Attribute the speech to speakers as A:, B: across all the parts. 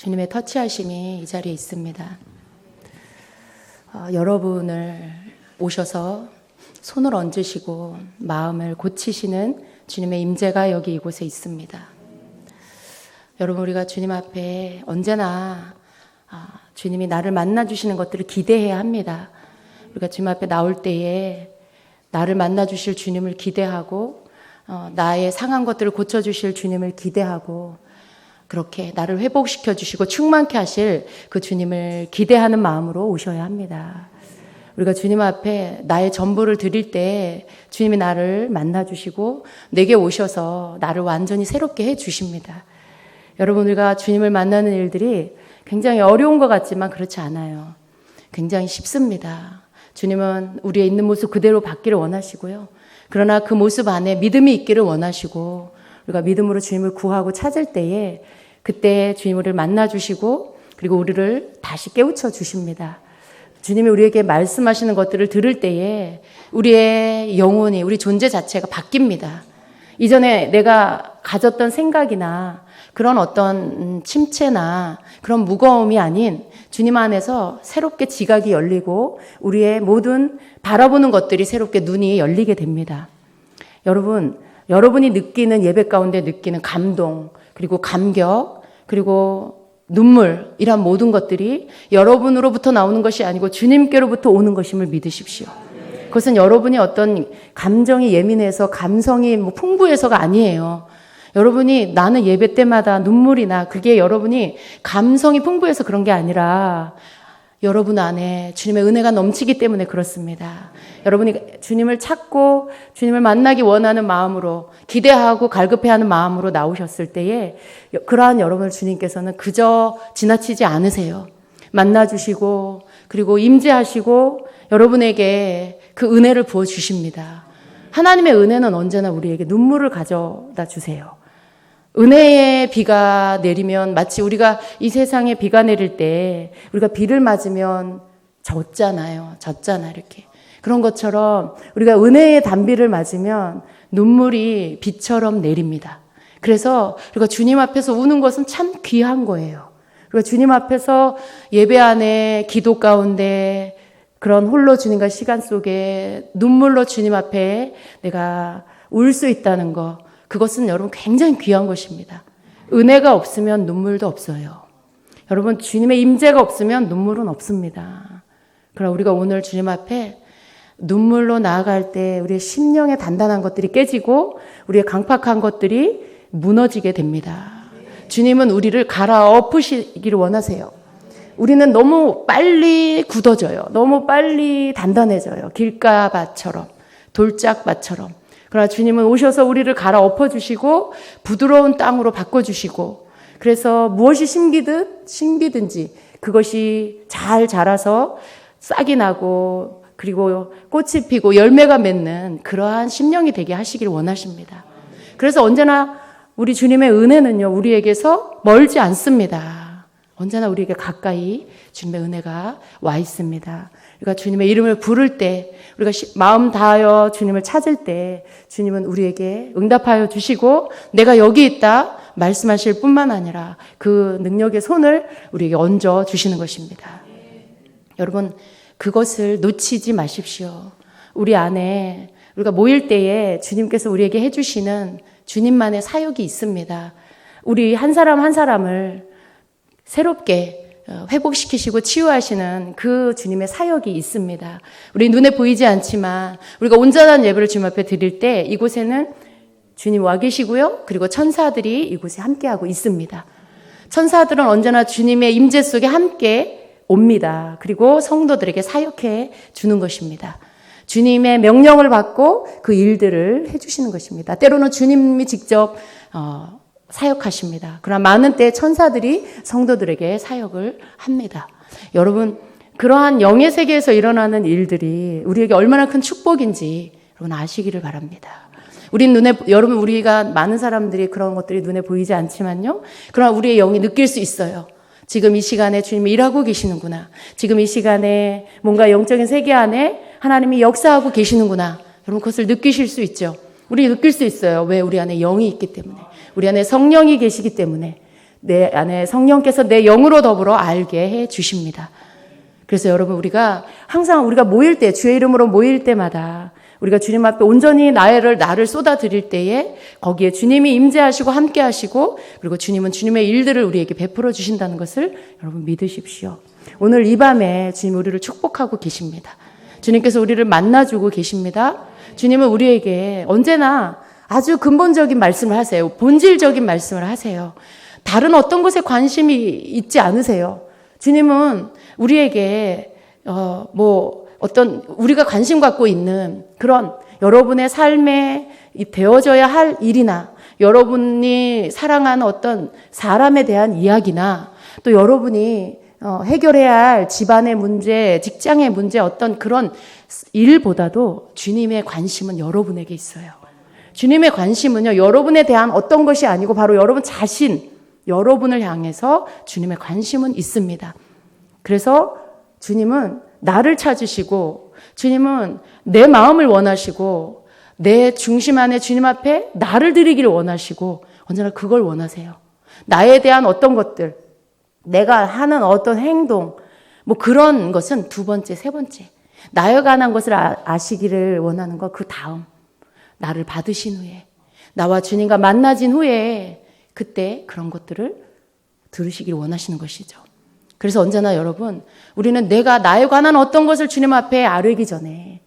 A: 주님의 터치하심이 이 자리에 있습니다. 여러분을 오셔서 손을 얹으시고 마음을 고치시는 주님의 임재가 여기 이곳에 있습니다. 여러분, 우리가 주님 앞에 언제나 주님이 나를 만나주시는 것들을 기대해야 합니다. 우리가 주님 앞에 나올 때에 나를 만나주실 주님을 기대하고 나의 상한 것들을 고쳐주실 주님을 기대하고 그렇게 나를 회복시켜 주시고 충만케 하실 그 주님을 기대하는 마음으로 오셔야 합니다. 우리가 주님 앞에 나의 전부를 드릴 때 주님이 나를 만나주시고 내게 오셔서 나를 완전히 새롭게 해주십니다. 여러분, 우리가 주님을 만나는 일들이 굉장히 어려운 것 같지만 그렇지 않아요. 굉장히 쉽습니다. 주님은 우리의 있는 모습 그대로 받기를 원하시고요. 그러나 그 모습 안에 믿음이 있기를 원하시고 우리가 믿음으로 주님을 구하고 찾을 때에 그때 주님 우리를 만나주시고 그리고 우리를 다시 깨우쳐 주십니다. 주님이 우리에게 말씀하시는 것들을 들을 때에 우리의 영혼이, 우리 존재 자체가 바뀝니다. 이전에 내가 가졌던 생각이나 그런 어떤 침체나 그런 무거움이 아닌 주님 안에서 새롭게 지각이 열리고 우리의 모든 바라보는 것들이 새롭게 눈이 열리게 됩니다. 여러분이 느끼는 예배 가운데 느끼는 감동, 그리고 감격, 그리고 눈물, 이런 모든 것들이 여러분으로부터 나오는 것이 아니고 주님께로부터 오는 것임을 믿으십시오. 그것은 여러분이 어떤 감정이 예민해서 감성이 풍부해서가 아니에요. 여러분이 나는 예배 때마다 눈물이 나, 그게 여러분이 감성이 풍부해서 그런 게 아니라 여러분 안에 주님의 은혜가 넘치기 때문에 그렇습니다. 여러분이 주님을 찾고 주님을 만나기 원하는 마음으로 기대하고 갈급해하는 마음으로 나오셨을 때에 그러한 여러분을 주님께서는 그저 지나치지 않으세요. 만나주시고 그리고 임재하시고 여러분에게 그 은혜를 부어주십니다. 하나님의 은혜는 언제나 우리에게 눈물을 가져다 주세요. 은혜의 비가 내리면 마치 우리가 이 세상에 비가 내릴 때 우리가 비를 맞으면 젖잖아 이렇게. 그런 것처럼 우리가 은혜의 단비를 맞으면 눈물이 비처럼 내립니다. 그래서 우리가 주님 앞에서 우는 것은 참 귀한 거예요. 우리가 주님 앞에서 예배 안에 기도 가운데 그런 홀로 주님과 시간 속에 눈물로 주님 앞에 내가 울 수 있다는 것, 그것은 여러분 굉장히 귀한 것입니다. 은혜가 없으면 눈물도 없어요. 여러분, 주님의 임재가 없으면 눈물은 없습니다. 그러나 우리가 오늘 주님 앞에 눈물로 나아갈 때 우리의 심령의 단단한 것들이 깨지고 우리의 강팍한 것들이 무너지게 됩니다. 주님은 우리를 갈아엎으시기를 원하세요. 우리는 너무 빨리 굳어져요. 너무 빨리 단단해져요. 길가밭처럼, 돌짝밭처럼. 그러나 주님은 오셔서 우리를 갈아엎어주시고 부드러운 땅으로 바꿔주시고 그래서 무엇이 심기든지 그것이 잘 자라서 싹이 나고 그리고 꽃이 피고 열매가 맺는 그러한 심령이 되게 하시길 원하십니다. 그래서 언제나 우리 주님의 은혜는요, 우리에게서 멀지 않습니다. 언제나 우리에게 가까이 주님의 은혜가 와 있습니다. 우리가 주님의 이름을 부를 때, 우리가 마음 다하여 주님을 찾을 때 주님은 우리에게 응답하여 주시고 내가 여기 있다 말씀하실 뿐만 아니라 그 능력의 손을 우리에게 얹어 주시는 것입니다. 여러분, 그것을 놓치지 마십시오. 우리 안에 우리가 모일 때에 주님께서 우리에게 해주시는 주님만의 사역이 있습니다. 우리 한 사람 한 사람을 새롭게 회복시키시고 치유하시는 그 주님의 사역이 있습니다. 우리 눈에 보이지 않지만 우리가 온전한 예배를 주님 앞에 드릴 때 이곳에는 주님 와 계시고요. 그리고 천사들이 이곳에 함께하고 있습니다. 천사들은 언제나 주님의 임재 속에 함께 옵니다. 그리고 성도들에게 사역해 주는 것입니다. 주님의 명령을 받고 그 일들을 해주시는 것입니다. 때로는 주님이 직접 사역하십니다. 그러나 많은 때 천사들이 성도들에게 사역을 합니다. 여러분, 그러한 영의 세계에서 일어나는 일들이 우리에게 얼마나 큰 축복인지 여러분 아시기를 바랍니다. 여러분, 우리가 많은 사람들이 그런 것들이 눈에 보이지 않지만요. 그러나 우리의 영이 느낄 수 있어요. 지금 이 시간에 주님이 일하고 계시는구나. 지금 이 시간에 뭔가 영적인 세계 안에 하나님이 역사하고 계시는구나. 여러분, 그것을 느끼실 수 있죠. 우리 느낄 수 있어요. 왜? 우리 안에 영이 있기 때문에. 우리 안에 성령이 계시기 때문에. 내 안에 성령께서 내 영으로 더불어 알게 해 주십니다. 그래서 여러분, 우리가 항상 우리가 모일 때, 주의 이름으로 모일 때마다 우리가 주님 앞에 온전히 나를 쏟아드릴 때에 거기에 주님이 임재하시고 함께 하시고, 그리고 주님은 주님의 일들을 우리에게 베풀어 주신다는 것을 여러분 믿으십시오. 오늘 이 밤에 주님 우리를 축복하고 계십니다. 주님께서 우리를 만나주고 계십니다. 주님은 우리에게 언제나 아주 근본적인 말씀을 하세요. 본질적인 말씀을 하세요. 다른 어떤 것에 관심이 있지 않으세요. 주님은 우리에게 우리가 관심 갖고 있는 그런 여러분의 삶에 되어져야 할 일이나 여러분이 사랑하는 어떤 사람에 대한 이야기나 또 여러분이 해결해야 할 집안의 문제, 직장의 문제, 어떤 그런 일보다도 주님의 관심은 여러분에게 있어요. 주님의 관심은요, 여러분에 대한 어떤 것이 아니고 바로 여러분 자신, 여러분을 향해서 주님의 관심은 있습니다. 그래서 주님은 나를 찾으시고, 주님은 내 마음을 원하시고, 내 중심 안에 주님 앞에 나를 드리기를 원하시고, 언제나 그걸 원하세요. 나에 대한 어떤 것들, 내가 하는 어떤 행동, 그런 것은 두 번째, 세 번째. 나에 관한 것을 아시기를 원하는 것, 그 다음. 나를 받으신 후에, 나와 주님과 만나진 후에, 그때 그런 것들을 들으시기를 원하시는 것이죠. 그래서 언제나 여러분, 우리는 내가 나에 관한 어떤 것을 주님 앞에 아뢰기 전에,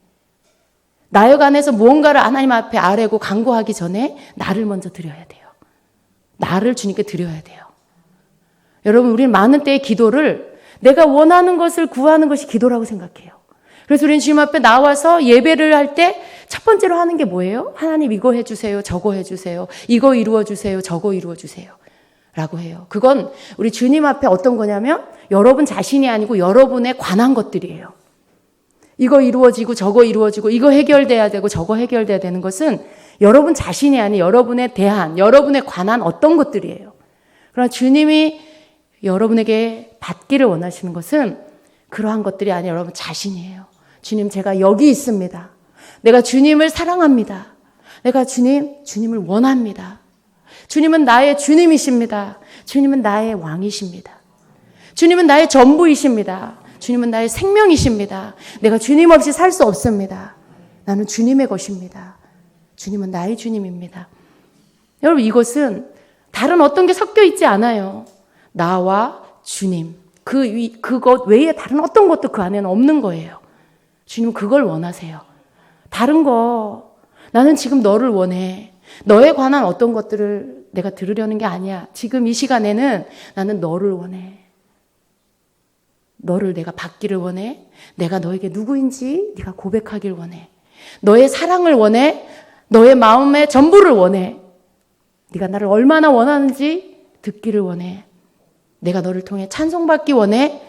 A: 나에 관해서 무언가를 하나님 앞에 아뢰고 간구하기 전에 나를 먼저 드려야 돼요. 나를 주님께 드려야 돼요. 여러분, 우리는 많은 때의 기도를 내가 원하는 것을 구하는 것이 기도라고 생각해요. 그래서 우리는 주님 앞에 나와서 예배를 할 때 첫 번째로 하는 게 뭐예요? 하나님 이거 해주세요. 저거 해주세요. 이거 이루어주세요. 저거 이루어주세요. 라고 해요. 그건 우리 주님 앞에 어떤 거냐면 여러분 자신이 아니고 여러분에 관한 것들이에요. 이거 이루어지고 저거 이루어지고 이거 해결돼야 되고 저거 해결돼야 되는 것은 여러분 자신이 아닌 여러분에 대한, 여러분에 관한 어떤 것들이에요. 그러나 주님이 여러분에게 받기를 원하시는 것은 그러한 것들이 아니라 여러분 자신이에요. 주님, 제가 여기 있습니다. 내가 주님을 사랑합니다. 내가 주님을 원합니다. 주님은 나의 주님이십니다. 주님은 나의 왕이십니다. 주님은 나의 전부이십니다. 주님은 나의 생명이십니다. 내가 주님 없이 살 수 없습니다. 나는 주님의 것입니다. 주님은 나의 주님입니다. 여러분, 이것은 다른 어떤 게 섞여 있지 않아요. 나와 주님, 그것 외에 다른 어떤 것도 그 안에는 없는 거예요. 주님은 그걸 원하세요. 다른 거, 나는 지금 너를 원해. 너에 관한 어떤 것들을 내가 들으려는 게 아니야. 지금 이 시간에는 나는 너를 원해. 너를 내가 받기를 원해. 내가 너에게 누구인지 네가 고백하길 원해. 너의 사랑을 원해. 너의 마음의 전부를 원해. 네가 나를 얼마나 원하는지 듣기를 원해. 내가 너를 통해 찬송받기 원해.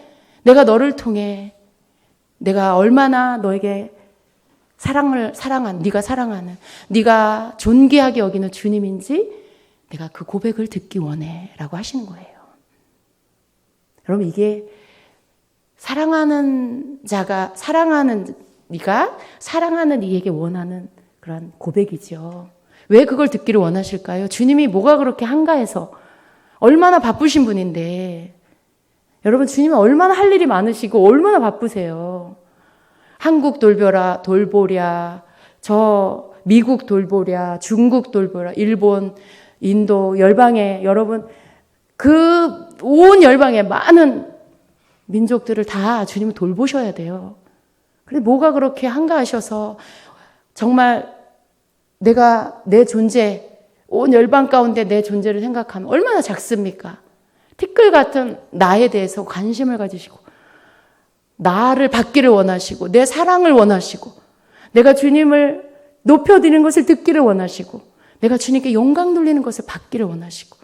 A: 내가 너를 통해 내가 얼마나 너에게 네가 사랑하는, 네가 존귀하게 여기는 주님인지 내가 그 고백을 듣기 원해 라고 하시는 거예요. 여러분, 이게 네가 사랑하는 이에게 원하는 그런 고백이죠. 왜 그걸 듣기를 원하실까요? 주님이 뭐가 그렇게 한가해서, 얼마나 바쁘신 분인데, 여러분, 주님은 얼마나 할 일이 많으시고 얼마나 바쁘세요. 한국 돌보랴, 저 미국 돌보랴, 중국 돌보랴, 일본, 인도, 열방에, 여러분, 그 온 열방의 많은 민족들을 다 주님은 돌보셔야 돼요. 근데 뭐가 그렇게 한가하셔서 정말 내가 내 존재, 온 열방 가운데 내 존재를 생각하면 얼마나 작습니까? 티끌 같은 나에 대해서 관심을 가지시고 나를 받기를 원하시고 내 사랑을 원하시고 내가 주님을 높여드리는 것을 듣기를 원하시고 내가 주님께 영광 돌리는 것을 받기를 원하시고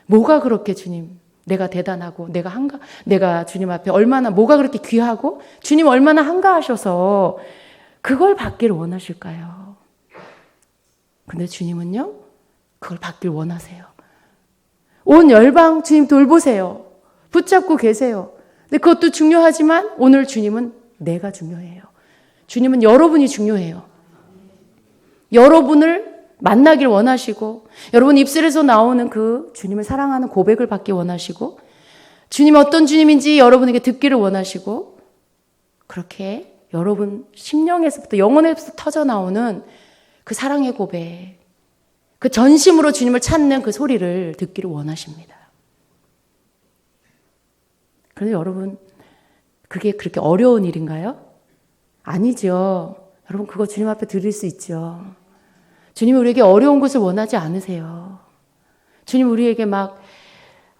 A: 뭐가 그렇게 주님 내가 대단하고 내가 주님 앞에 얼마나 뭐가 그렇게 귀하고 주님 얼마나 한가하셔서 그걸 받기를 원하실까요? 근데 주님은요 그걸 받길 원하세요. 온 열방 주님 돌보세요. 붙잡고 계세요. 근데 그것도 중요하지만 오늘 주님은 내가 중요해요. 주님은 여러분이 중요해요. 여러분을 만나길 원하시고, 여러분 입술에서 나오는 그 주님을 사랑하는 고백을 받기 원하시고, 주님 어떤 주님인지 여러분에게 듣기를 원하시고, 그렇게 여러분 심령에서부터 영혼에서 터져 나오는 그 사랑의 고백, 그 전심으로 주님을 찾는 그 소리를 듣기를 원하십니다. 그런데 여러분, 그게 그렇게 어려운 일인가요? 아니죠. 여러분, 그거 주님 앞에 드릴 수 있죠. 주님이 우리에게 어려운 것을 원하지 않으세요. 주님 우리에게 막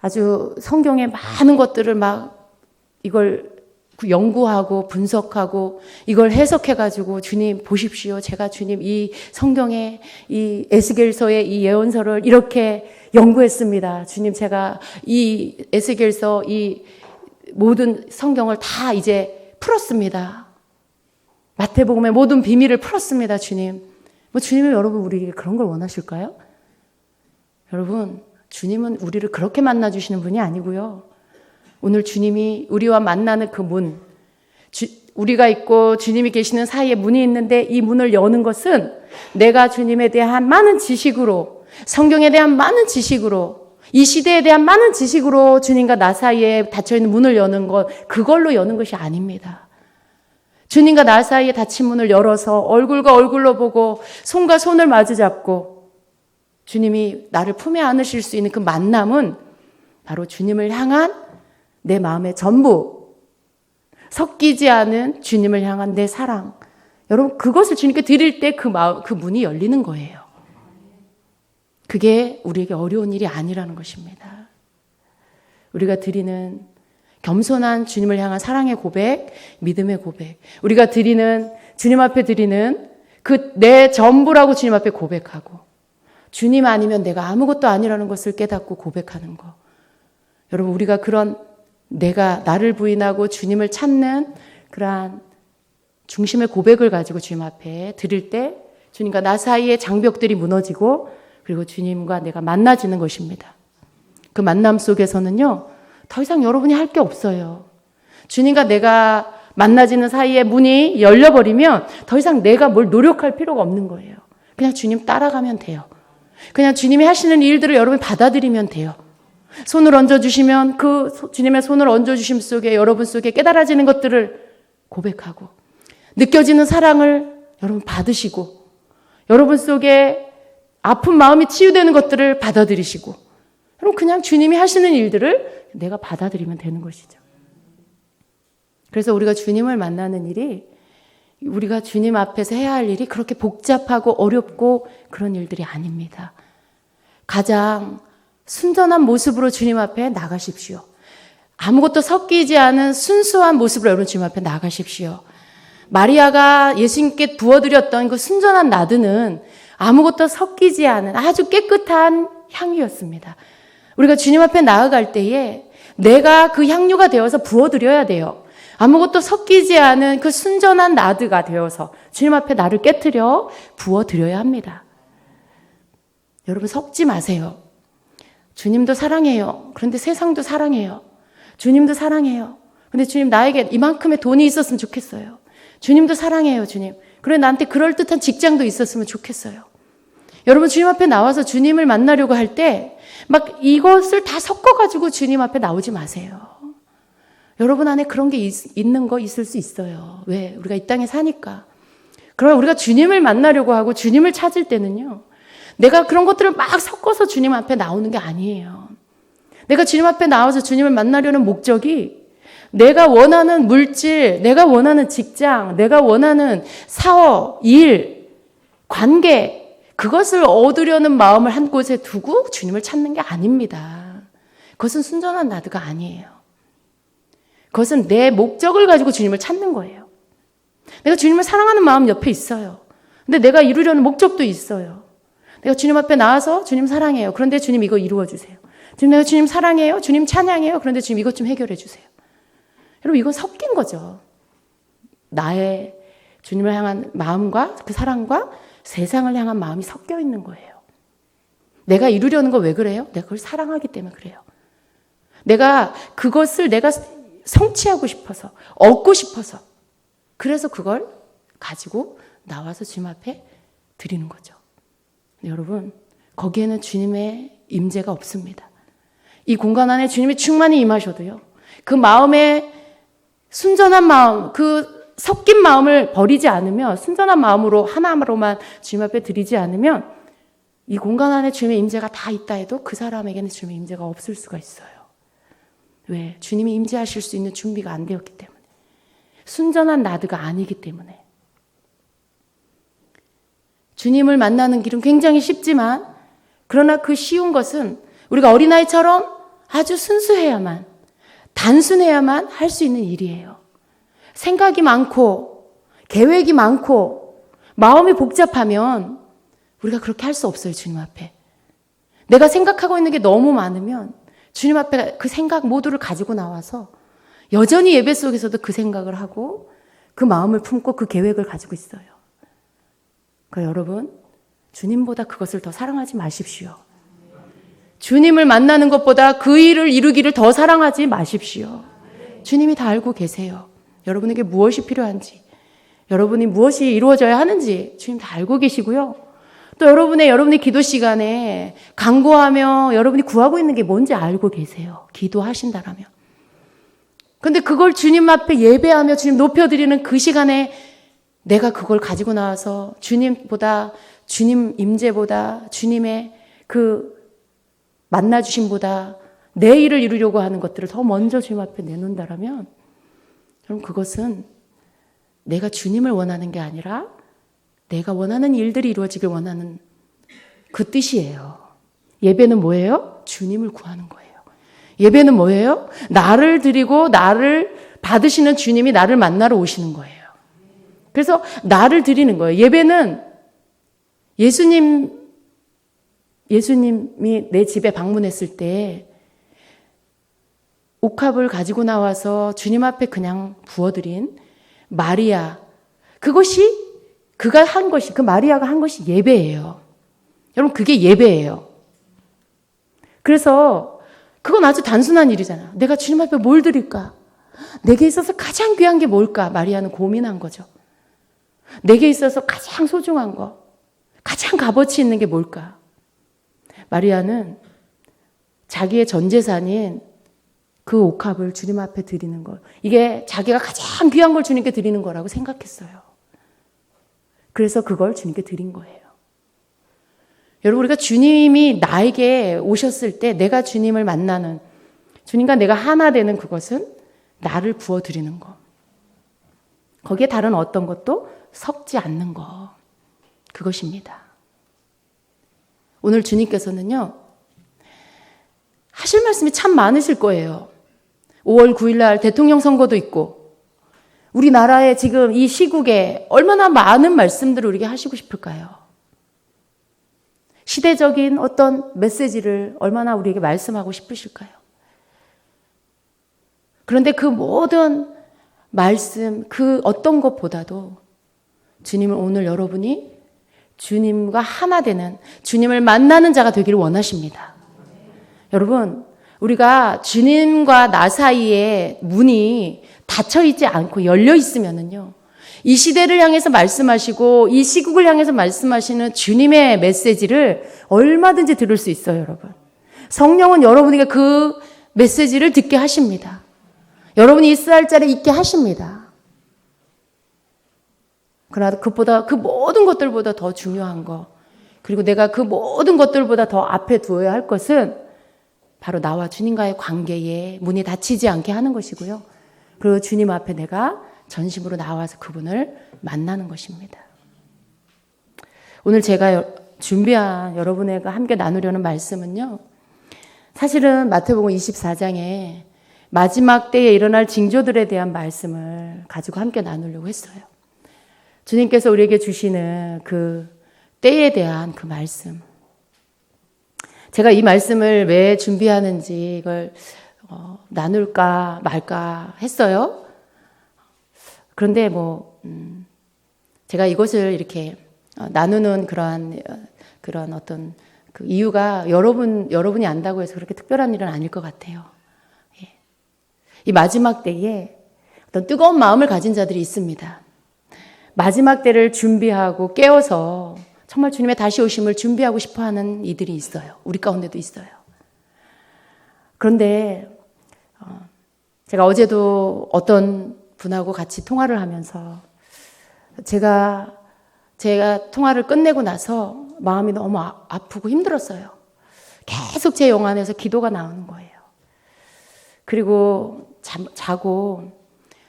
A: 아주 성경에 많은 것들을 막 이걸 연구하고 분석하고 이걸 해석해가지고 주님 보십시오. 제가 주님 이 성경에 이 에스겔서의 이 예언서를 이렇게 연구했습니다. 주님 제가 이 에스겔서 이 모든 성경을 다 이제 풀었습니다. 마태복음의 모든 비밀을 풀었습니다. 주님. 뭐 주님은 여러분 우리에게 그런 걸 원하실까요? 여러분 주님은 우리를 그렇게 만나주시는 분이 아니고요. 오늘 주님이 우리와 만나는 그 문, 우리가 있고 주님이 계시는 사이에 문이 있는데 이 문을 여는 것은 내가 주님에 대한 많은 지식으로, 성경에 대한 많은 지식으로, 이 시대에 대한 많은 지식으로 주님과 나 사이에 닫혀있는 문을 여는 것, 그걸로 여는 것이 아닙니다. 주님과 나 사이에 닫힌 문을 열어서 얼굴과 얼굴로 보고 손과 손을 마주 잡고 주님이 나를 품에 안으실 수 있는 그 만남은 바로 주님을 향한 내 마음의 전부, 섞이지 않은 주님을 향한 내 사랑. 여러분 그것을 주님께 드릴 때 그 문이 열리는 거예요. 그게 우리에게 어려운 일이 아니라는 것입니다. 우리가 드리는 겸손한 주님을 향한 사랑의 고백, 믿음의 고백. 우리가 드리는 주님 앞에 드리는 그 내 전부라고 주님 앞에 고백하고 주님 아니면 내가 아무것도 아니라는 것을 깨닫고 고백하는 거. 여러분 우리가 그런 내가 나를 부인하고 주님을 찾는 그러한 중심의 고백을 가지고 주님 앞에 드릴 때 주님과 나 사이의 장벽들이 무너지고 그리고 주님과 내가 만나지는 것입니다. 그 만남 속에서는요, 더 이상 여러분이 할 게 없어요. 주님과 내가 만나지는 사이에 문이 열려버리면 더 이상 내가 뭘 노력할 필요가 없는 거예요. 그냥 주님 따라가면 돼요. 그냥 주님이 하시는 일들을 여러분이 받아들이면 돼요. 손을 얹어주시면 그 주님의 손을 얹어주심 속에 여러분 속에 깨달아지는 것들을 고백하고 느껴지는 사랑을 여러분 받으시고 여러분 속에 아픈 마음이 치유되는 것들을 받아들이시고 여러분 그냥 주님이 하시는 일들을 내가 받아들이면 되는 것이죠. 그래서 우리가 주님을 만나는 일이 우리가 주님 앞에서 해야 할 일이 그렇게 복잡하고 어렵고 그런 일들이 아닙니다. 가장 순전한 모습으로 주님 앞에 나가십시오. 아무것도 섞이지 않은 순수한 모습으로 여러분 주님 앞에 나가십시오. 마리아가 예수님께 부어드렸던 그 순전한 나드는 아무것도 섞이지 않은 아주 깨끗한 향유였습니다. 우리가 주님 앞에 나아갈 때에 내가 그 향유가 되어서 부어드려야 돼요. 아무것도 섞이지 않은 그 순전한 나드가 되어서 주님 앞에 나를 깨트려 부어드려야 합니다. 여러분 섞지 마세요. 주님도 사랑해요. 그런데 세상도 사랑해요. 주님도 사랑해요. 근데 주님 나에게 이만큼의 돈이 있었으면 좋겠어요. 주님도 사랑해요, 주님. 그래 나한테 그럴듯한 직장도 있었으면 좋겠어요. 여러분 주님 앞에 나와서 주님을 만나려고 할 때 막 이것을 다 섞어가지고 주님 앞에 나오지 마세요. 여러분 안에 그런 게 있는 거 있을 수 있어요. 왜? 우리가 이 땅에 사니까. 그러나 우리가 주님을 만나려고 하고 주님을 찾을 때는요. 내가 그런 것들을 막 섞어서 주님 앞에 나오는 게 아니에요. 내가 주님 앞에 나와서 주님을 만나려는 목적이 내가 원하는 물질, 내가 원하는 직장, 내가 원하는 사업, 일, 관계 그것을 얻으려는 마음을 한 곳에 두고 주님을 찾는 게 아닙니다. 그것은 순전한 나드가 아니에요. 그것은 내 목적을 가지고 주님을 찾는 거예요. 내가 주님을 사랑하는 마음 옆에 있어요. 근데 내가 이루려는 목적도 있어요. 내가 주님 앞에 나와서 주님 사랑해요. 그런데 주님 이거 이루어 주세요. 지금 내가 주님 사랑해요. 주님 찬양해요. 그런데 주님 이것 좀 해결해 주세요. 여러분 이건 섞인 거죠. 나의 주님을 향한 마음과 그 사랑과 세상을 향한 마음이 섞여 있는 거예요. 내가 이루려는 거 왜 그래요? 내가 그걸 사랑하기 때문에 그래요. 내가 그것을 내가 성취하고 싶어서 얻고 싶어서 그래서 그걸 가지고 나와서 주님 앞에 드리는 거죠. 여러분, 거기에는 주님의 임재가 없습니다. 이 공간 안에 주님이 충만히 임하셔도요, 그 마음에 순전한 마음, 그 섞인 마음을 버리지 않으면, 순전한 마음으로 하나로만 주님 앞에 드리지 않으면 이 공간 안에 주님의 임재가 다 있다 해도 그 사람에게는 주님의 임재가 없을 수가 있어요. 왜? 주님이 임재하실 수 있는 준비가 안 되었기 때문에. 순전한 나드가 아니기 때문에. 주님을 만나는 길은 굉장히 쉽지만, 그러나 그 쉬운 것은 우리가 어린아이처럼 아주 순수해야만, 단순해야만 할 수 있는 일이에요. 생각이 많고 계획이 많고 마음이 복잡하면 우리가 그렇게 할 수 없어요. 주님 앞에. 내가 생각하고 있는 게 너무 많으면 주님 앞에 그 생각 모두를 가지고 나와서 여전히 예배 속에서도 그 생각을 하고 그 마음을 품고 그 계획을 가지고 있어요. 그러니까 여러분, 주님보다 그것을 더 사랑하지 마십시오. 주님을 만나는 것보다 그 일을 이루기를 더 사랑하지 마십시오. 주님이 다 알고 계세요. 여러분에게 무엇이 필요한지, 여러분이 무엇이 이루어져야 하는지 주님 다 알고 계시고요. 또 여러분의 기도 시간에 간구하며 여러분이 구하고 있는 게 뭔지 알고 계세요. 기도하신다라면. 근데 그걸 주님 앞에 예배하며 주님 높여드리는 그 시간에 내가 그걸 가지고 나와서 주님보다, 주님 임재보다, 주님의 그 만나주심보다 내 일을 이루려고 하는 것들을 더 먼저 주님 앞에 내놓는다라면, 그럼 그것은 내가 주님을 원하는 게 아니라 내가 원하는 일들이 이루어지길 원하는 그 뜻이에요. 예배는 뭐예요? 주님을 구하는 거예요. 예배는 뭐예요? 나를 드리고 나를 받으시는 주님이 나를 만나러 오시는 거예요. 그래서 나를 드리는 거예요. 예배는 예수님이 내 집에 방문했을 때 옥합을 가지고 나와서 주님 앞에 그냥 부어드린 마리아, 그가 한 것이, 그 마리아가 한 것이 예배예요. 여러분, 그게 예배예요. 그래서 그건 아주 단순한 일이잖아. 내가 주님 앞에 뭘 드릴까? 내게 있어서 가장 귀한 게 뭘까? 마리아는 고민한 거죠. 내게 있어서 가장 소중한 거, 가장 값어치 있는 게 뭘까? 마리아는 자기의 전 재산인 그 옥합을 주님 앞에 드리는 것, 이게 자기가 가장 귀한 걸 주님께 드리는 거라고 생각했어요. 그래서 그걸 주님께 드린 거예요. 여러분, 우리가 주님이 나에게 오셨을 때 내가 주님을 만나는, 주님과 내가 하나 되는 그것은 나를 부어드리는 것. 거기에 다른 어떤 것도 섞지 않는 것. 그것입니다. 오늘 주님께서는요, 하실 말씀이 참 많으실 거예요. 5월 9일 날 대통령 선거도 있고, 우리나라의 지금 이 시국에 얼마나 많은 말씀들을 우리에게 하시고 싶을까요? 시대적인 어떤 메시지를 얼마나 우리에게 말씀하고 싶으실까요? 그런데 그 모든 말씀, 그 어떤 것보다도 주님을 오늘 여러분이 주님과 하나 되는, 주님을 만나는 자가 되기를 원하십니다. 여러분, 우리가 주님과 나 사이에 문이 닫혀 있지 않고 열려 있으면은요, 이 시대를 향해서 말씀하시고 이 시국을 향해서 말씀하시는 주님의 메시지를 얼마든지 들을 수 있어요, 여러분. 성령은 여러분에게 그 메시지를 듣게 하십니다. 여러분이 있어야 자리에 있게 하십니다. 그러나 그보다, 그 모든 것들보다 더 중요한 거, 그리고 내가 그 모든 것들보다 더 앞에 두어야 할 것은 바로 나와 주님과의 관계에 문이 닫히지 않게 하는 것이고요. 그리고 주님 앞에 내가 전심으로 나와서 그분을 만나는 것입니다. 오늘 제가 준비한 여러분과 함께 나누려는 말씀은요, 사실은 마태복음 24장에 마지막 때에 일어날 징조들에 대한 말씀을 가지고 함께 나누려고 했어요. 주님께서 우리에게 주시는 그 때에 대한 그 말씀. 제가 이 말씀을 왜 준비하는지 이걸 나눌까 말까 했어요. 그런데 제가 이것을 이렇게 나누는 그런 어떤 그 이유가 여러분이 안다고 해서 그렇게 특별한 일은 아닐 것 같아요. 예. 이 마지막 때에 어떤 뜨거운 마음을 가진 자들이 있습니다. 마지막 때를 준비하고 깨워서 정말 주님의 다시 오심을 준비하고 싶어하는 이들이 있어요. 우리 가운데도 있어요. 그런데 제가 어제도 어떤 분하고 같이 통화를 하면서 제가 통화를 끝내고 나서 마음이 너무 아프고 힘들었어요. 계속 제 영 안에서 기도가 나오는 거예요. 그리고 자고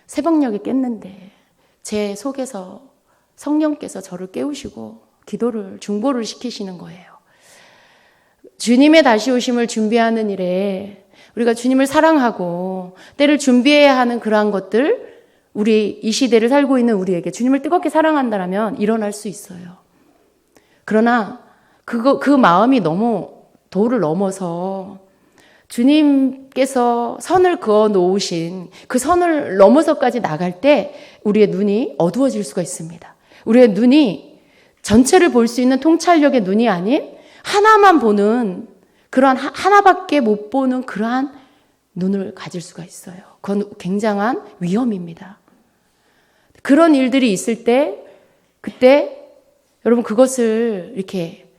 A: 새벽녘에 깼는데 제 속에서 성령께서 저를 깨우시고 기도를 중보를 시키시는 거예요. 주님의 다시 오심을 준비하는 일에 우리가 주님을 사랑하고 때를 준비해야 하는 그러한 것들, 우리 이 시대를 살고 있는 우리에게 주님을 뜨겁게 사랑한다면 일어날 수 있어요. 그러나 그 마음이 너무 도를 넘어서 주님께서 선을 그어 놓으신 그 선을 넘어서까지 나갈 때 우리의 눈이 어두워질 수가 있습니다. 우리의 눈이 전체를 볼 수 있는 통찰력의 눈이 아닌 하나만 보는 그러한 하나밖에 못 보는 그러한 눈을 가질 수가 있어요. 그건 굉장한 위험입니다. 그런 일들이 있을 때 그때 여러분 그것을 이렇게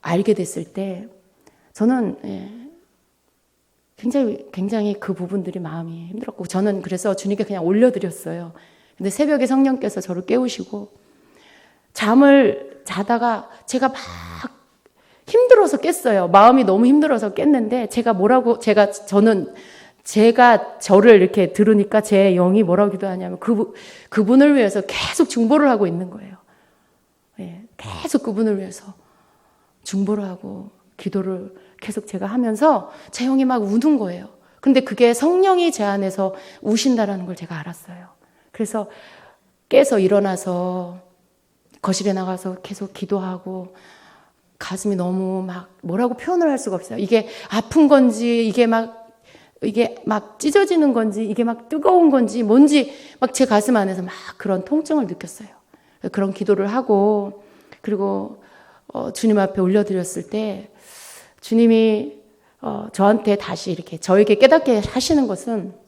A: 알게 됐을 때 저는 굉장히 그 부분들이 마음이 힘들었고 저는 그래서 주님께 그냥 올려드렸어요. 근데 새벽에 성령께서 저를 깨우시고 잠을 자다가 제가 막 힘들어서 깼어요. 마음이 너무 힘들어서 깼는데 제가 저를 이렇게 들으니까 제 영이 뭐라고 기도하냐면 그분을 위해서 계속 중보를 하고 있는 거예요. 계속 그분을 위해서 중보를 하고 기도를 계속 제가 하면서 제 영이 막 우는 거예요. 근데 그게 성령이 제 안에서 우신다라는 걸 제가 알았어요. 그래서 깨서 일어나서 거실에 나가서 계속 기도하고 가슴이 너무 막 뭐라고 표현을 할 수가 없어요. 이게 아픈 건지 이게 막 찢어지는 건지 이게 막 뜨거운 건지 뭔지 막 제 가슴 안에서 막 그런 통증을 느꼈어요. 그런 기도를 하고 그리고 주님 앞에 올려드렸을 때 주님이 저한테 다시 이렇게 저에게 깨닫게 하시는 것은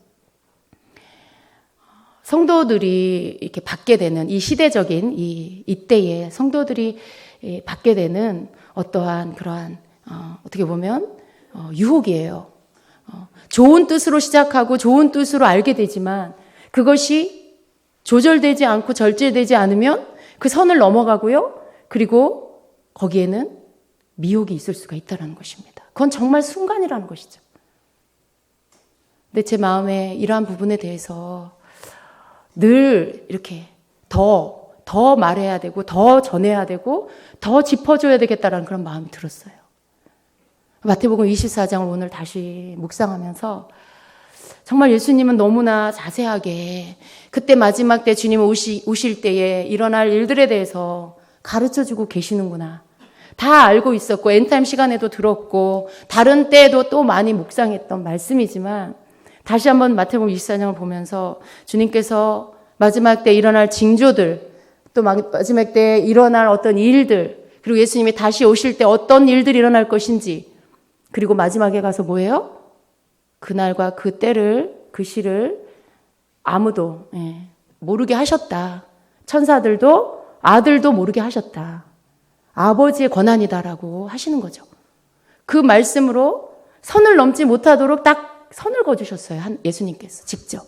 A: 성도들이 이렇게 받게 되는 이 시대적인 이때에 성도들이 받게 되는 어떠한 그러한 어떻게 보면 유혹이에요. 좋은 뜻으로 시작하고 좋은 뜻으로 알게 되지만 그것이 조절되지 않고 절제되지 않으면 그 선을 넘어가고요. 그리고 거기에는 미혹이 있을 수가 있다는 것입니다. 그건 정말 순간이라는 것이죠. 근데 제 마음에 이러한 부분에 대해서 늘 이렇게 더 말해야 되고 더 전해야 되고 더 짚어줘야 되겠다라는 그런 마음이 들었어요. 마태복음 24장을 오늘 다시 묵상하면서 정말 예수님은 너무나 자세하게 그때 마지막 때 주님 오실 때에 일어날 일들에 대해서 가르쳐주고 계시는구나. 다 알고 있었고 엔타임 시간에도 들었고 다른 때에도 또 많이 묵상했던 말씀이지만 다시 한번 마태복음 24장을 보면서 주님께서 마지막 때 일어날 징조들 또 마지막 때 일어날 어떤 일들 그리고 예수님이 다시 오실 때 어떤 일들이 일어날 것인지 그리고 마지막에 가서 뭐예요? 그날과 그 때를 그 시를 아무도 모르게 하셨다. 천사들도 아들도 모르게 하셨다. 아버지의 권한이다라고 하시는 거죠. 그 말씀으로 선을 넘지 못하도록 딱 선을 거주셨어요. 예수님께서 직접.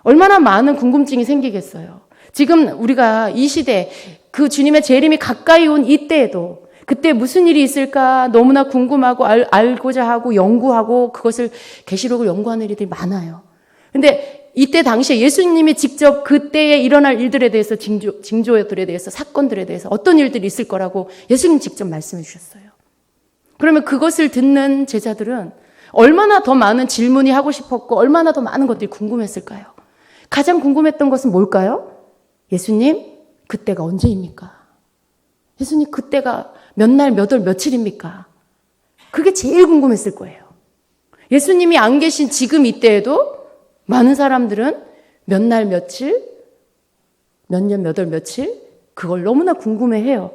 A: 얼마나 많은 궁금증이 생기겠어요. 지금 우리가 이 시대 그 주님의 재림이 가까이 온 이때에도 그때 무슨 일이 있을까 너무나 궁금하고 알고자 하고 연구하고 그것을 계시록을 연구하는 일들이 많아요. 근데 이때 당시에 예수님이 직접 그때에 일어날 일들에 대해서 징조들에 대해서 사건들에 대해서 어떤 일들이 있을 거라고 예수님 직접 말씀해 주셨어요. 그러면 그것을 듣는 제자들은 얼마나 더 많은 질문이 하고 싶었고 얼마나 더 많은 것들이 궁금했을까요? 가장 궁금했던 것은 뭘까요? 예수님, 그때가 언제입니까? 예수님, 그때가 몇 날, 몇 월, 며칠입니까? 그게 제일 궁금했을 거예요. 예수님이 안 계신 지금 이때에도 많은 사람들은 몇 날, 며칠, 몇 년, 몇 월, 며칠 그걸 너무나 궁금해해요.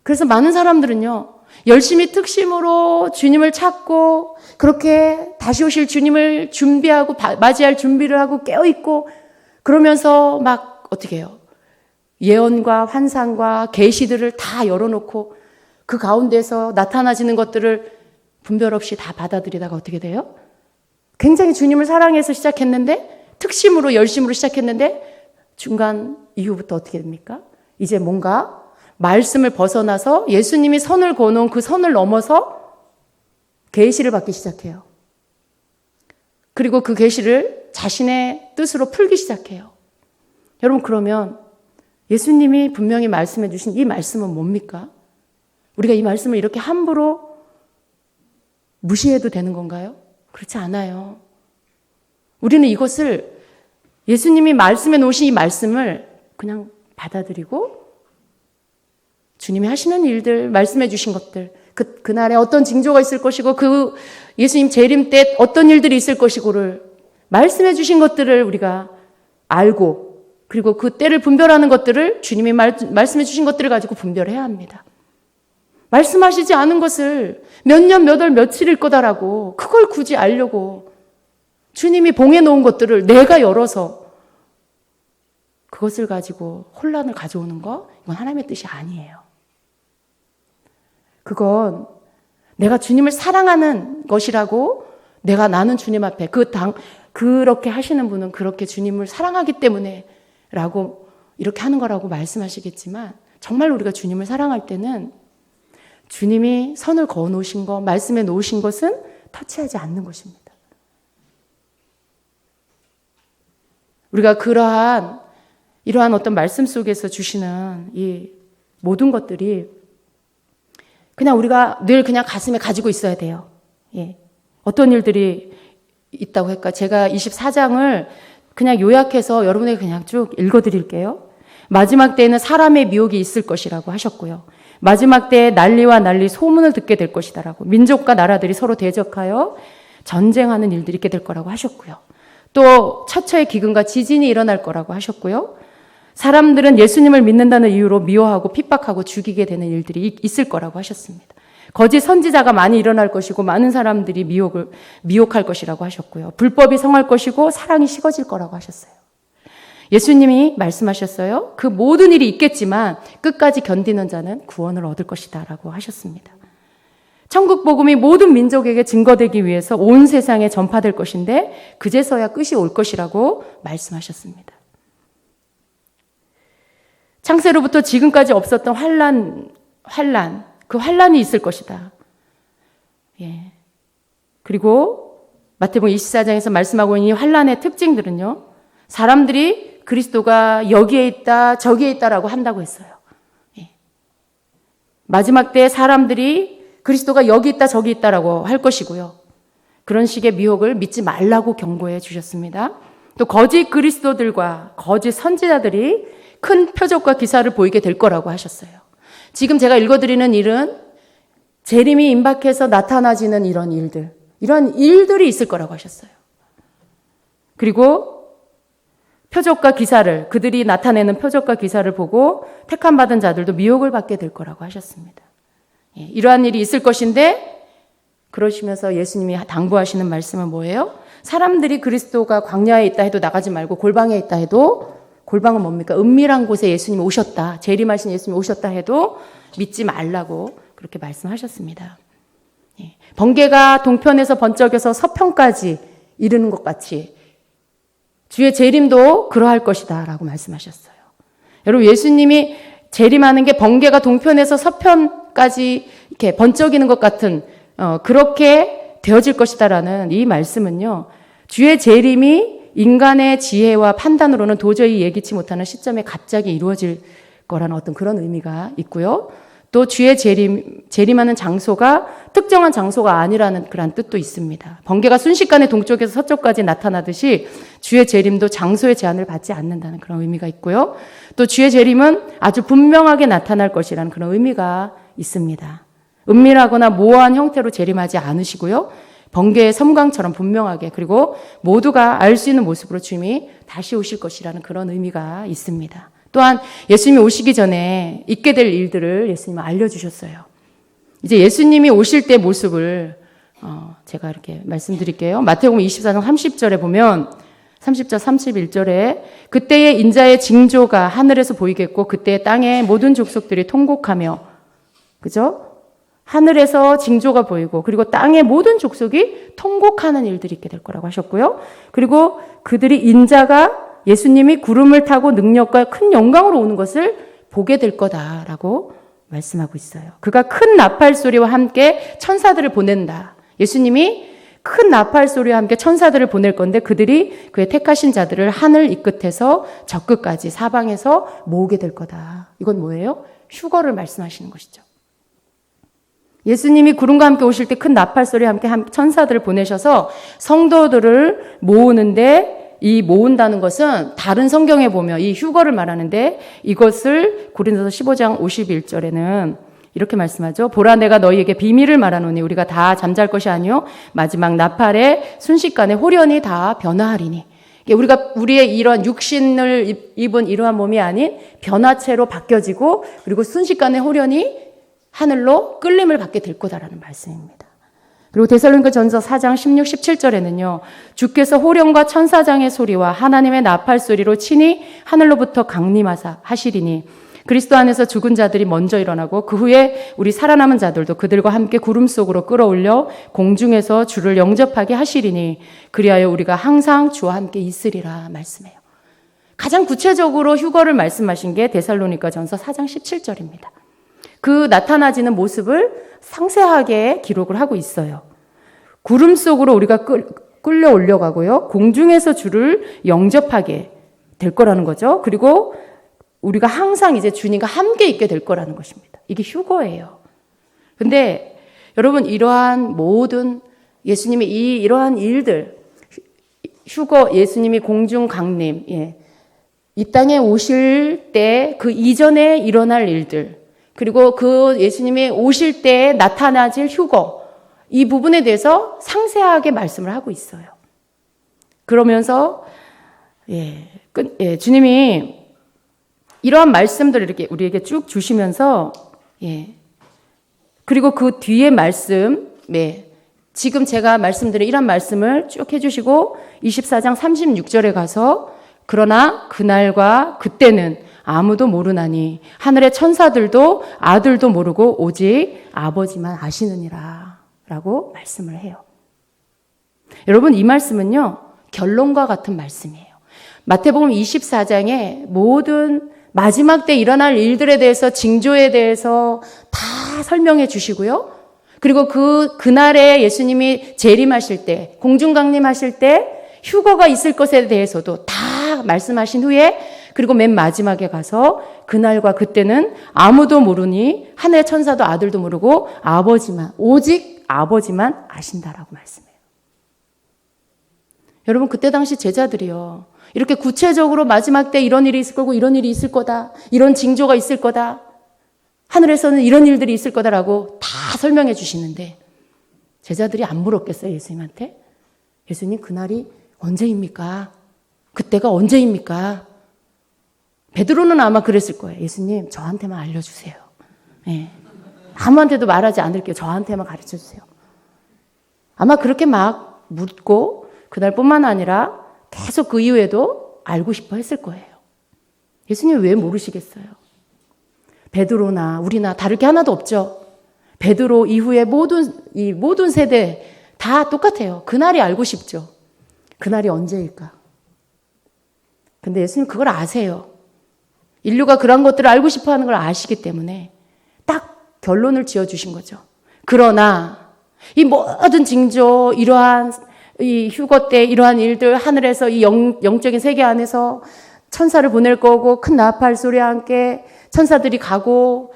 A: 그래서 많은 사람들은요. 열심히 특심으로 주님을 찾고 그렇게 다시 오실 주님을 준비하고 맞이할 준비를 하고 깨어있고 그러면서 막 어떻게 해요? 예언과 환상과 계시들을 다 열어놓고 그 가운데서 나타나지는 것들을 분별 없이 다 받아들이다가 어떻게 돼요? 굉장히 주님을 사랑해서 시작했는데, 특심으로 열심으로 시작했는데 중간 이후부터 어떻게 됩니까? 이제 뭔가 말씀을 벗어나서 예수님이 선을 그어놓은 그 선을 넘어서 계시를 받기 시작해요. 그리고 그 계시를 자신의 뜻으로 풀기 시작해요. 여러분, 그러면 예수님이 분명히 말씀해 주신 이 말씀은 뭡니까? 우리가 이 말씀을 이렇게 함부로 무시해도 되는 건가요? 그렇지 않아요. 우리는 이것을, 예수님이 말씀해 놓으신 이 말씀을 그냥 받아들이고 주님이 하시는 일들, 말씀해 주신 것들, 그날에 어떤 징조가 있을 것이고 그 예수님 재림 때 어떤 일들이 있을 것이고를 말씀해 주신 것들을 우리가 알고, 그리고 그 때를 분별하는 것들을, 주님이 말씀해 주신 것들을 가지고 분별해야 합니다. 말씀하시지 않은 것을 몇 년, 몇 월, 며칠일 거다라고 그걸 굳이 알려고 주님이 봉해 놓은 것들을 내가 열어서 그것을 가지고 혼란을 가져오는 거, 이건 하나님의 뜻이 아니에요. 그건 내가 주님을 사랑하는 것이라고, 나는 주님 앞에 그렇게 하시는 분은 그렇게 주님을 사랑하기 때문에 라고 이렇게 하는 거라고 말씀하시겠지만, 정말 우리가 주님을 사랑할 때는 주님이 선을 그어 놓으신 것, 말씀해 놓으신 것은 터치하지 않는 것입니다. 우리가 이러한 어떤 말씀 속에서 주시는 이 모든 것들이 그냥 우리가 늘 그냥 가슴에 가지고 있어야 돼요. 예. 어떤 일들이 있다고 할까? 제가 24장을 그냥 요약해서 여러분에게 그냥 쭉 읽어드릴게요. 마지막 때에는 사람의 미혹이 있을 것이라고 하셨고요. 마지막 때에 난리와 소문을 듣게 될 것이다라고, 민족과 나라들이 서로 대적하여 전쟁하는 일들이 있게 될 거라고 하셨고요. 또 처처의 기근과 지진이 일어날 거라고 하셨고요. 사람들은 예수님을 믿는다는 이유로 미워하고 핍박하고 죽이게 되는 일들이 있을 거라고 하셨습니다. 거짓 선지자가 많이 일어날 것이고 많은 사람들이 미혹할 것이라고 하셨고요. 불법이 성할 것이고 사랑이 식어질 거라고 하셨어요. 예수님이 말씀하셨어요. 그 모든 일이 있겠지만 끝까지 견디는 자는 구원을 얻을 것이다 라고 하셨습니다. 천국 복음이 모든 민족에게 증거되기 위해서 온 세상에 전파될 것인데 그제서야 끝이 올 것이라고 말씀하셨습니다. 창세로부터 지금까지 없었던 그 환란이 있을 것이다. 예. 그리고 마태복음 24장에서 말씀하고 있는 이 환란의 특징들은요, 사람들이 그리스도가 여기에 있다, 저기에 있다라고 한다고 했어요. 예. 마지막 때 사람들이 그리스도가 여기 있다, 저기 있다라고 할 것이고요. 그런 식의 미혹을 믿지 말라고 경고해 주셨습니다. 또 거짓 그리스도들과 거짓 선지자들이 큰 표적과 기사를 보이게 될 거라고 하셨어요. 지금 제가 읽어드리는 일은 재림이 임박해서 나타나지는 이런 일들이 있을 거라고 하셨어요. 그리고 표적과 기사를, 그들이 나타내는 표적과 기사를 보고 택함받은 자들도 미혹을 받게 될 거라고 하셨습니다. 예, 이러한 일이 있을 것인데, 그러시면서 예수님이 당부하시는 말씀은 뭐예요? 사람들이 그리스도가 광야에 있다 해도 나가지 말고 골방에 있다 해도, 골방은 뭡니까? 은밀한 곳에 예수님이 오셨다, 재림하신 예수님이 오셨다 해도 믿지 말라고 그렇게 말씀하셨습니다. 예, 번개가 동편에서 번쩍여서 서편까지 이르는 것 같이 주의 재림도 그러할 것이다 라고 말씀하셨어요. 여러분, 예수님이 재림하는 게 번개가 동편에서 서편까지 이렇게 번쩍이는 것 같은 그렇게 되어질 것이다라는 이 말씀은요, 주의 재림이 인간의 지혜와 판단으로는 도저히 예기치 못하는 시점에 갑자기 이루어질 거라는 어떤 그런 의미가 있고요. 또 주의 재림하는 장소가 특정한 장소가 아니라는 그런 뜻도 있습니다. 번개가 순식간에 동쪽에서 서쪽까지 나타나듯이 주의 재림도 장소의 제한을 받지 않는다는 그런 의미가 있고요. 또 주의 재림은 아주 분명하게 나타날 것이라는 그런 의미가 있습니다. 은밀하거나 모호한 형태로 재림하지 않으시고요. 번개의 섬광처럼 분명하게, 그리고 모두가 알 수 있는 모습으로 주님이 다시 오실 것이라는 그런 의미가 있습니다. 또한 예수님이 오시기 전에 있게 될 일들을 예수님은 알려주셨어요. 이제 예수님이 오실 때 모습을 제가 이렇게 말씀드릴게요. 마태복음 24장 30절에 보면 30절 31절에 그때의 인자의 징조가 하늘에서 보이겠고 그때 땅의 모든 족속들이 통곡하며, 그죠? 하늘에서 징조가 보이고 그리고 땅의 모든 족속이 통곡하는 일들이 있게 될 거라고 하셨고요. 그리고 그들이 인자가 예수님이 구름을 타고 능력과 큰 영광으로 오는 것을 보게 될 거다라고 말씀하고 있어요. 그가 큰 나팔 소리와 함께 천사들을 보낸다. 예수님이 큰 나팔 소리와 함께 천사들을 보낼 건데 그들이 그의 택하신 자들을 하늘 이 끝에서 저 끝까지 사방에서 모으게 될 거다. 이건 뭐예요? 휴거를 말씀하시는 것이죠. 예수님이 구름과 함께 오실 때 큰 나팔 소리와 함께 천사들을 보내셔서 성도들을 모으는데, 이 모은다는 것은 다른 성경에 보면 이 휴거를 말하는데, 이것을 고린도서 15장 51절에는 이렇게 말씀하죠. 보라, 내가 너희에게 비밀을 말하노니 우리가 다 잠잘 것이 아니요 마지막 나팔에 순식간에 홀연히 다 변화하리니. 우리가 우리의 이런 육신을 입은 이러한 몸이 아닌 변화체로 바뀌어지고 그리고 순식간에 홀연히 하늘로 끌림을 받게 될 거다라는 말씀입니다. 그리고 데살로니가전서 4장 16, 17절에는요. 주께서 호령과 천사장의 소리와 하나님의 나팔 소리로 친히 하늘로부터 강림하사 하시리니 그리스도 안에서 죽은 자들이 먼저 일어나고 그 후에 우리 살아남은 자들도 그들과 함께 구름 속으로 끌어올려 공중에서 주를 영접하게 하시리니 그리하여 우리가 항상 주와 함께 있으리라 말씀해요. 가장 구체적으로 휴거를 말씀하신 게 데살로니가전서 4장 17절입니다. 그 나타나지는 모습을 상세하게 기록을 하고 있어요. 구름 속으로 우리가 끌려 올려가고요. 공중에서 주를 영접하게 될 거라는 거죠. 그리고 우리가 항상 이제 주님과 함께 있게 될 거라는 것입니다. 이게 휴거예요. 근데 여러분, 이러한 모든 예수님의 이러한 일들, 휴거, 예수님이 공중 강림, 이 땅에 오실 때 그 이전에 일어날 일들, 그리고 그 예수님이 오실 때 나타나질 휴거, 이 부분에 대해서 상세하게 말씀을 하고 있어요. 그러면서 주님이 이러한 말씀들을 이렇게 우리에게 쭉 주시면서 그리고 그 뒤에 말씀, 지금 제가 말씀드린 이런 말씀을 쭉 해주시고 24장 36절에 가서 그러나 그날과 그때는 아무도 모르나니 하늘의 천사들도 아들도 모르고 오직 아버지만 아시느니라 라고 말씀을 해요. 여러분, 이 말씀은요 결론과 같은 말씀이에요. 마태복음 24장에 모든 마지막 때 일어날 일들에 대해서, 징조에 대해서 다 설명해 주시고요. 그리고 그날에 예수님이 재림하실 때, 공중강림하실 때 휴거가 있을 것에 대해서도 다 말씀하신 후에, 그리고 맨 마지막에 가서 그날과 그때는 아무도 모르니 하늘의 천사도 아들도 모르고 아버지만, 오직 아버지만 아신다라고 말씀해요. 여러분, 그때 당시 제자들이요, 이렇게 구체적으로 마지막 때 이런 일이 있을 거고 이런 일이 있을 거다, 이런 징조가 있을 거다, 하늘에서는 이런 일들이 있을 거다라고 다 설명해 주시는데 제자들이 안 물었겠어요, 예수님한테? 예수님, 그날이 언제입니까? 그때가 언제입니까? 베드로는 아마 그랬을 거예요. 예수님, 저한테만 알려주세요. 아무한테도 말하지 않을게요. 저한테만 가르쳐 주세요. 아마 그렇게 막 묻고 그날뿐만 아니라 계속 그 이후에도 알고 싶어 했을 거예요. 예수님 왜 모르시겠어요? 베드로나 우리나 다를 게 하나도 없죠. 베드로 이후에 모든 세대 다 똑같아요. 그날이 알고 싶죠. 그날이 언제일까? 근데 예수님 그걸 아세요. 인류가 그런 것들을 알고 싶어 하는 걸 아시기 때문에 딱 결론을 지어주신 거죠. 그러나 이 모든 징조, 이러한 이 휴거 때 이러한 일들, 하늘에서 이 영적인 세계 안에서 천사를 보낼 거고 큰 나팔 소리와 함께 천사들이 가고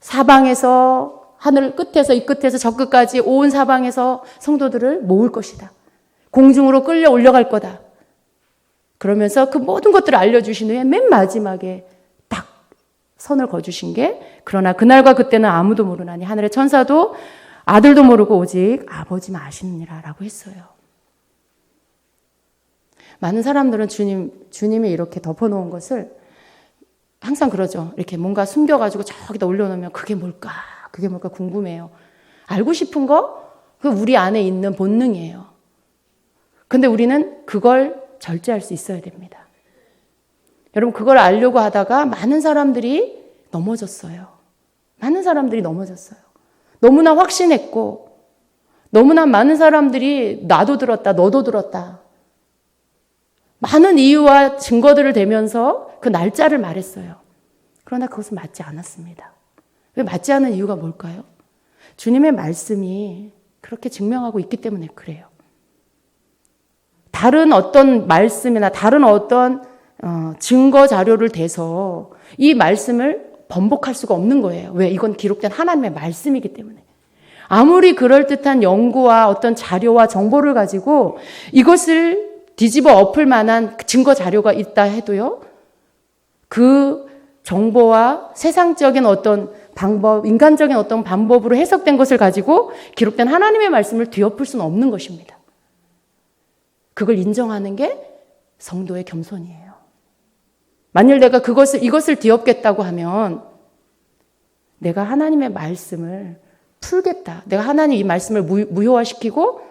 A: 사방에서, 하늘 끝에서 이 끝에서 저 끝까지 온 사방에서 성도들을 모을 것이다. 공중으로 끌려 올려갈 거다. 그러면서 그 모든 것들을 알려주신 후에 맨 마지막에 딱 선을 그어주신 게 그러나 그날과 그때는 아무도 모르나니 하늘의 천사도 아들도 모르고 오직 아버지만 아시느니라 라고 했어요. 많은 사람들은 주님이 이렇게 덮어놓은 것을 항상 그러죠. 이렇게 뭔가 숨겨가지고 저기다 올려놓으면 그게 뭘까 궁금해요. 알고 싶은 거, 그 우리 안에 있는 본능이에요. 근데 우리는 그걸 절제할 수 있어야 됩니다. 여러분, 그걸 알려고 하다가 많은 사람들이 넘어졌어요. 많은 사람들이 넘어졌어요. 너무나 확신했고, 너무나 많은 사람들이 나도 들었다, 너도 들었다. 많은 이유와 증거들을 대면서 그 날짜를 말했어요. 그러나 그것은 맞지 않았습니다. 왜 맞지 않은 이유가 뭘까요? 주님의 말씀이 그렇게 증명하고 있기 때문에 그래요. 다른 어떤 말씀이나 다른 어떤 증거 자료를 대서 이 말씀을 번복할 수가 없는 거예요. 왜? 이건 기록된 하나님의 말씀이기 때문에. 아무리 그럴듯한 연구와 어떤 자료와 정보를 가지고 이것을 뒤집어 엎을 만한 증거 자료가 있다 해도요, 그 정보와 세상적인 어떤 방법, 인간적인 어떤 방법으로 해석된 것을 가지고 기록된 하나님의 말씀을 뒤엎을 수는 없는 것입니다. 그걸 인정하는 게 성도의 겸손이에요. 만일 내가 이것을 뒤엎겠다고 하면 내가 하나님의 말씀을 풀겠다. 내가 하나님 이 말씀을 무효화시키고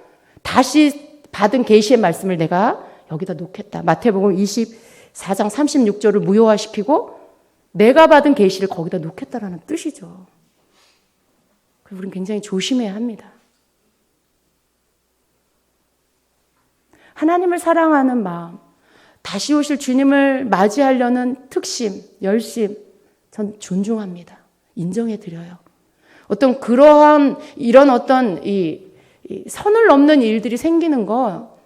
A: 다시 받은 계시의 말씀을 내가 여기다 놓겠다. 마태복음 24장 36절을 무효화시키고 내가 받은 계시를 거기다 놓겠다라는 뜻이죠. 그래서 우리는 굉장히 조심해야 합니다. 하나님을 사랑하는 마음, 다시 오실 주님을 맞이하려는 특심, 열심, 전 존중합니다. 인정해 드려요. 어떤 그러한 이런 어떤 이 선을 넘는 일들이 생기는 거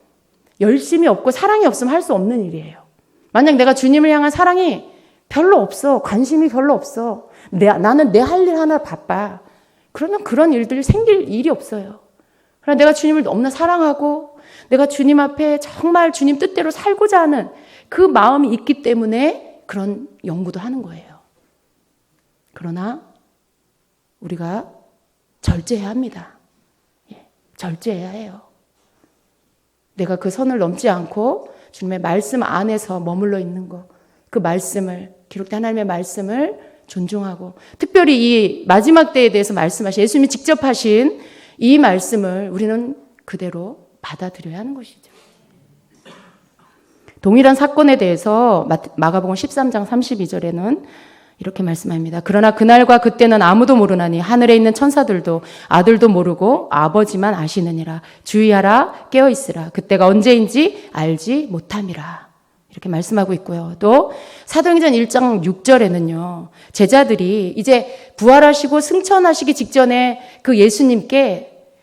A: 열심이 없고 사랑이 없으면 할 수 없는 일이에요. 만약 내가 주님을 향한 사랑이 별로 없어, 관심이 별로 없어, 나는 내 할 일 하나 바빠, 그러면 그런 일들이 생길 일이 없어요. 그러나 내가 주님을 너무나 사랑하고 내가 주님 앞에 정말 주님 뜻대로 살고자 하는 그 마음이 있기 때문에 그런 연구도 하는 거예요. 그러나 우리가 절제해야 합니다. 절제해야 해요. 내가 그 선을 넘지 않고 주님의 말씀 안에서 머물러 있는 것, 그 말씀을, 기록된 하나님의 말씀을 존중하고, 특별히 이 마지막 때에 대해서 말씀하신 예수님이 직접 하신 이 말씀을 우리는 그대로 받아들여야 하는 것이죠. 동일한 사건에 대해서 마가복음 13장 32절에는 이렇게 말씀합니다. 그러나 그날과 그때는 아무도 모르나니 하늘에 있는 천사들도 아들도 모르고 아버지만 아시느니라. 주의하라, 깨어있으라. 그때가 언제인지 알지 못함이라. 이렇게 말씀하고 있고요. 또 사도행전 1장 6절에는요. 제자들이 이제 부활하시고 승천하시기 직전에 그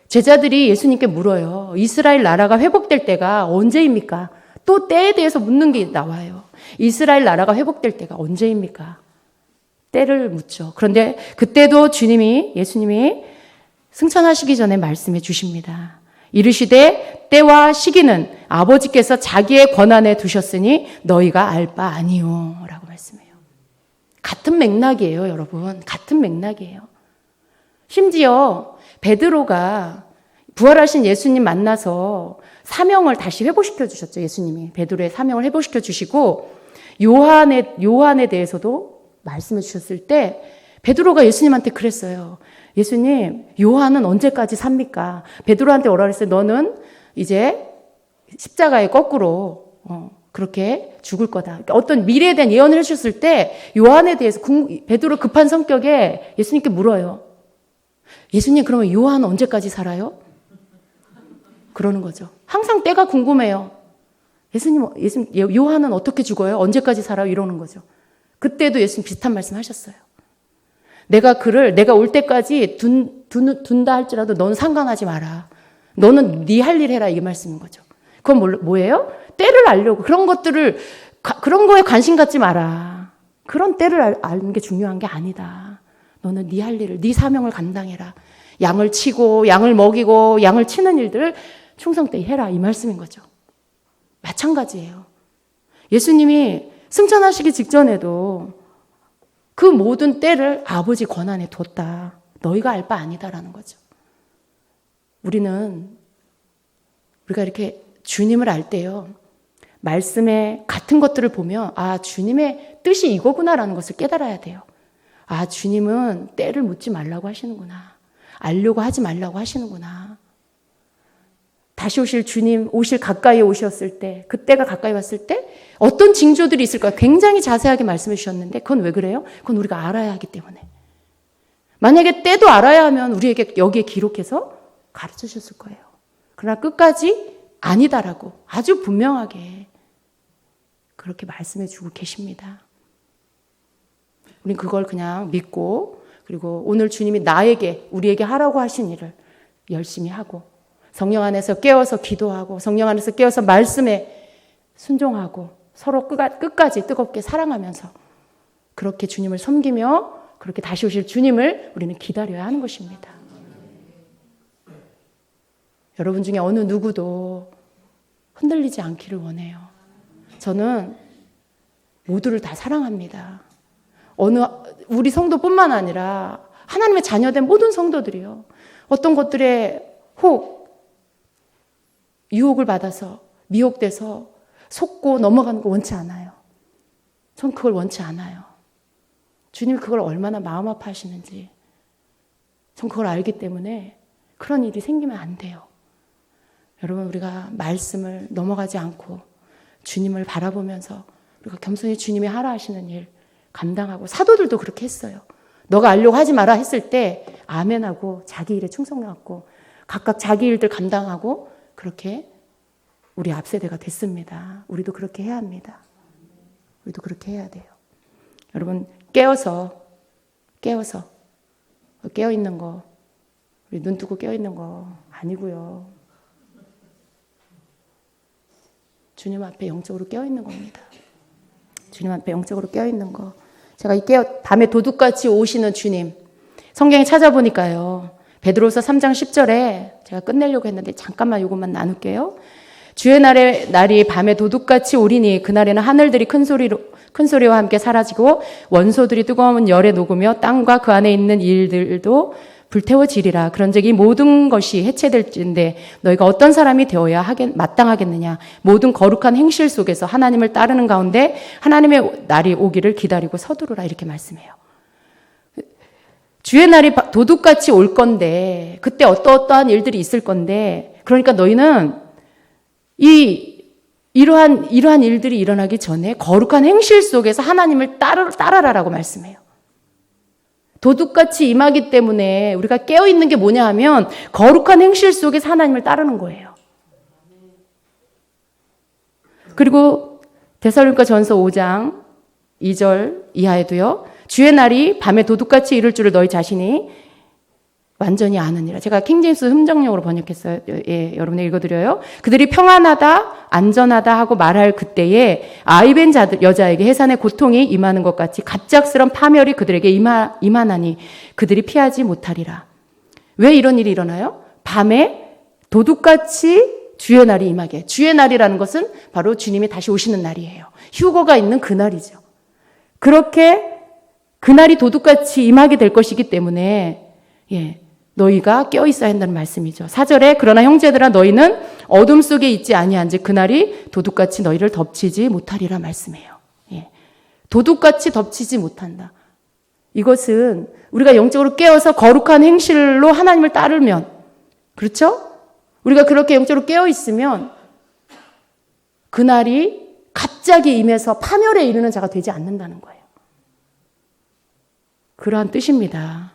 A: 제자들이 예수님께 물어요. 이스라엘 나라가 회복될 때가 언제입니까? 또 때에 대해서 묻는 게 나와요. 이스라엘 나라가 회복될 때가 언제입니까? 때를 묻죠. 그런데 그때도 예수님이 승천하시기 전에 말씀해 주십니다. 이르시되 때와 시기는 아버지께서 자기의 권한에 두셨으니 너희가 알 바 아니요 라고 말씀해요. 같은 맥락이에요, 여러분. 같은 맥락이에요. 심지어 베드로가 부활하신 예수님 만나서 사명을 다시 회복시켜 주셨죠. 예수님이 베드로의 사명을 회복시켜 주시고 요한에 대해서도 말씀해 주셨을 때 베드로가 예수님한테 그랬어요. 예수님, 요한은 언제까지 삽니까? 베드로한테 오라 그랬어요. 너는 이제 십자가에 거꾸로 그렇게 죽을 거다. 그러니까 어떤 미래에 대한 예언을 해주셨을 때 요한에 대해서 베드로 급한 성격에 예수님께 물어요. 예수님, 그러면 요한은 언제까지 살아요? 그러는 거죠. 항상 때가 궁금해요. 예수님, 요한은 어떻게 죽어요? 언제까지 살아요? 이러는 거죠. 그때도 예수님 비슷한 말씀 하셨어요. 내가 올 때까지 둔다 할지라도 너는 상관하지 마라. 너는 네 할 일 해라. 이 말씀인 거죠. 그건 뭐예요? 때를 알려고. 그런 거에 관심 갖지 마라. 그런 때를 아는 게 중요한 게 아니다. 너는 네 할 일을, 네 사명을 감당해라. 양을 치고, 양을 먹이고, 양을 치는 일들을 충성되이 해라. 이 말씀인 거죠. 마찬가지예요. 예수님이 승천하시기 직전에도 그 모든 때를 아버지 권한에 뒀다. 너희가 알 바 아니다라는 거죠. 우리가 이렇게 주님을 알 때요. 말씀에 같은 것들을 보면 주님의 뜻이 이거구나라는 것을 깨달아야 돼요. 주님은 때를 묻지 말라고 하시는구나. 알려고 하지 말라고 하시는구나. 다시 오실 주님 오실 가까이 오셨을 때, 그때가 가까이 왔을 때 어떤 징조들이 있을까요? 굉장히 자세하게 말씀해 주셨는데 그건 왜 그래요? 그건 우리가 알아야 하기 때문에. 만약에 때도 알아야 하면 우리에게 여기에 기록해서 가르쳐 주셨을 거예요. 그러나 끝까지 아니다라고 아주 분명하게 그렇게 말씀해 주고 계십니다. 우린 그걸 그냥 믿고, 그리고 오늘 주님이 나에게, 우리에게 하라고 하신 일을 열심히 하고, 성령 안에서 깨어서 기도하고, 성령 안에서 깨어서 말씀에 순종하고, 서로 끝까지 뜨겁게 사랑하면서 그렇게 주님을 섬기며 그렇게 다시 오실 주님을 우리는 기다려야 하는 것입니다. 여러분 중에 어느 누구도 흔들리지 않기를 원해요. 저는 모두를 다 사랑합니다. 우리 성도뿐만 아니라 하나님의 자녀된 모든 성도들이요. 어떤 것들에 유혹을 받아서 미혹돼서 속고 넘어가는 거 원치 않아요. 전 그걸 원치 않아요. 주님이 그걸 얼마나 마음 아파하시는지 전 그걸 알기 때문에 그런 일이 생기면 안 돼요. 여러분, 우리가 말씀을 넘어가지 않고 주님을 바라보면서 우리가 겸손히 주님이 하라 하시는 일 감당하고, 사도들도 그렇게 했어요. 너가 알려고 하지 마라 했을 때 아멘하고 자기 일에 충성하고 각각 자기 일들 감당하고 그렇게 우리 앞세대가 됐습니다. 우리도 그렇게 해야 합니다. 우리도 그렇게 해야 돼요. 여러분, 깨어서 깨어있는 거, 우리 눈 뜨고 깨어있는 거 아니고요. 주님 앞에 영적으로 깨어있는 겁니다. 주님 앞에 영적으로 깨어있는 거. 제가 밤에 도둑같이 오시는 주님, 성경에 찾아보니까요, 베드로서 3장 10절에 제가 끝내려고 했는데 잠깐만 이것만 나눌게요. 주의 날이 밤에 도둑같이 오리니 그날에는 하늘들이 큰 소리와 함께 사라지고 원소들이 뜨거운 열에 녹으며 땅과 그 안에 있는 일들도 불태워지리라. 그런즉 이 모든 것이 해체될진데 너희가 어떤 사람이 되어야 마땅하겠느냐. 모든 거룩한 행실 속에서 하나님을 따르는 가운데 하나님의 날이 오기를 기다리고 서두르라. 이렇게 말씀해요. 주의 날이 도둑같이 올 건데, 그때 어떠한 일들이 있을 건데, 그러니까 너희는 이러한 일들이 일어나기 전에 거룩한 행실 속에서 하나님을 따라라라고 말씀해요. 도둑같이 임하기 때문에 우리가 깨어있는 게 뭐냐 하면 거룩한 행실 속에서 하나님을 따르는 거예요. 그리고 데살로니가전서 5장 2절 이하에도요, 주의 날이 밤에 도둑같이 이를 줄을 너희 자신이 완전히 아느니라. 제가 킹제임스 흠정용으로 번역했어요. 예, 여러분에 읽어드려요. 그들이 평안하다, 안전하다 하고 말할 그때에 아이벤 여자에게 해산의 고통이 임하는 것 같이 갑작스런 파멸이 그들에게 임하나니 그들이 피하지 못하리라. 왜 이런 일이 일어나요? 밤에 도둑같이 주의 날이 임하게. 주의 날이라는 것은 바로 주님이 다시 오시는 날이에요. 휴거가 있는 그날이죠. 그렇게 그날이 도둑같이 임하게 될 것이기 때문에, 예, 너희가 깨어있어야 한다는 말씀이죠. 4절에 그러나 형제들아 너희는 어둠 속에 있지 아니한즉 그날이 도둑같이 너희를 덮치지 못하리라 말씀해요. 예. 도둑같이 덮치지 못한다. 이것은 우리가 영적으로 깨어서 거룩한 행실로 하나님을 따르면, 그렇죠? 우리가 그렇게 영적으로 깨어 있으면 그날이 갑자기 임해서 파멸에 이르는 자가 되지 않는다는 거예요. 그러한 뜻입니다.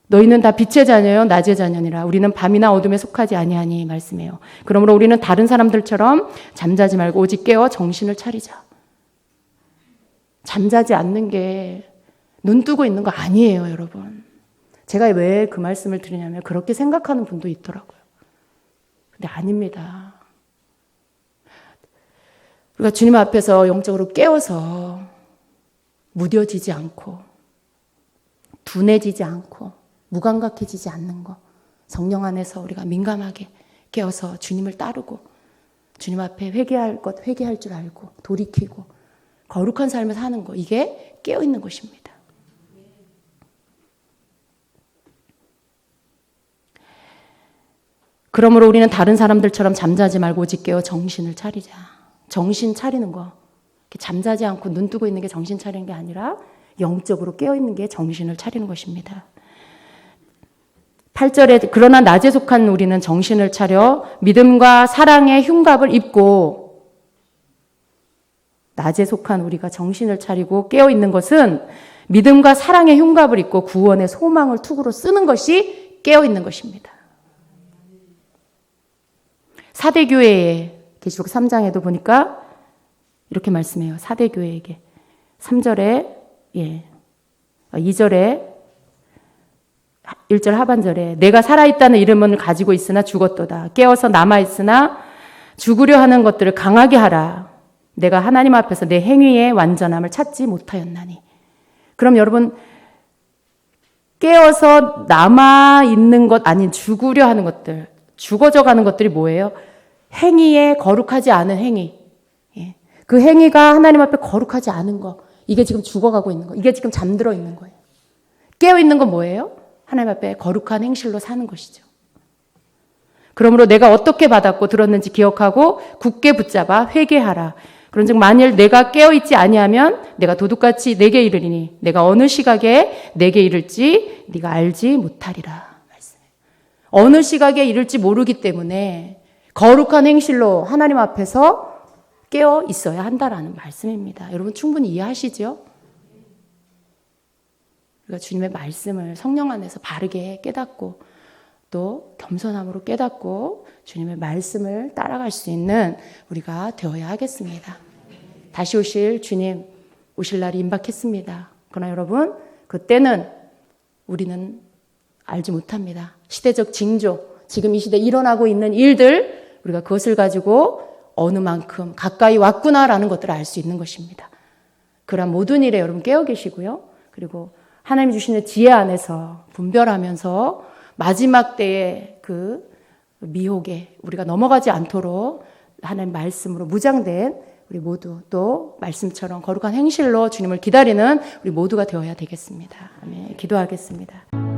A: 너희는 다 빛의 자녀요 낮의 자녀니라. 우리는 밤이나 어둠에 속하지 아니하니 말씀해요. 그러므로 우리는 다른 사람들처럼 잠자지 말고 오직 깨어 정신을 차리자. 잠자지 않는 게 눈 뜨고 있는 거 아니에요, 여러분. 제가 왜 그 말씀을 드리냐면 그렇게 생각하는 분도 있더라고요. 근데 아닙니다. 우리가 주님 앞에서 영적으로 깨어서 무뎌지지 않고 둔해지지 않고 무감각해지지 않는 거, 성령 안에서 우리가 민감하게 깨어서 주님을 따르고 주님 앞에 회개할 것 회개할 줄 알고 돌이키고 거룩한 삶을 사는 거, 이게 깨어있는 것입니다. 그러므로 우리는 다른 사람들처럼 잠자지 말고 오직 깨어 정신을 차리자. 정신 차리는 거, 잠자지 않고 눈 뜨고 있는 게 정신 차리는 게 아니라 영적으로 깨어있는 게 정신을 차리는 것입니다. 8절에 그러나 낮에 속한 우리는 정신을 차려 믿음과 사랑의 흉갑을 입고, 낮에 속한 우리가 정신을 차리고 깨어있는 것은 믿음과 사랑의 흉갑을 입고 구원의 소망을 투구로 쓰는 것이 깨어있는 것입니다. 사대교회에 계시록 3장에도 보니까 이렇게 말씀해요. 사대교회에게 3절에 2절에 1절 하반절에 내가 살아있다는 이름을 가지고 있으나 죽었도다. 깨어서 남아있으나 죽으려 하는 것들을 강하게 하라. 내가 하나님 앞에서 내 행위의 완전함을 찾지 못하였나니. 그럼 여러분, 깨어서 남아있는 것 아닌 죽으려 하는 것들, 죽어져 가는 것들이 뭐예요? 행위에 거룩하지 않은 행위. 그 행위가 하나님 앞에 거룩하지 않은 거. 이게 지금 죽어가고 있는 거. 이게 지금 잠들어 있는 거예요. 깨어있는 건 뭐예요? 하나님 앞에 거룩한 행실로 사는 것이죠. 그러므로 내가 어떻게 받았고 들었는지 기억하고 굳게 붙잡아 회개하라. 그런즉 만일 내가 깨어있지 아니하면 내가 도둑같이 내게 이르리니 내가 어느 시각에 내게 이를지 네가 알지 못하리라. 말씀해요. 어느 시각에 이를지 모르기 때문에 거룩한 행실로 하나님 앞에서 깨어 있어야 한다라는 말씀입니다. 여러분 충분히 이해하시죠? 우리가 주님의 말씀을 성령 안에서 바르게 깨닫고 또 겸손함으로 깨닫고 주님의 말씀을 따라갈 수 있는 우리가 되어야 하겠습니다. 다시 오실 주님 오실 날이 임박했습니다. 그러나 여러분 그때는 우리는 알지 못합니다. 시대적 징조, 지금 이 시대에 일어나고 있는 일들 우리가 그것을 가지고 어느 만큼 가까이 왔구나라는 것들을 알 수 있는 것입니다. 그러한 모든 일에 여러분 깨어 계시고요. 그리고 하나님 주시는 지혜 안에서 분별하면서 마지막 때의 그 미혹에 우리가 넘어가지 않도록 하나님 말씀으로 무장된 우리 모두 또 말씀처럼 거룩한 행실로 주님을 기다리는 우리 모두가 되어야 되겠습니다. 아멘. 기도하겠습니다.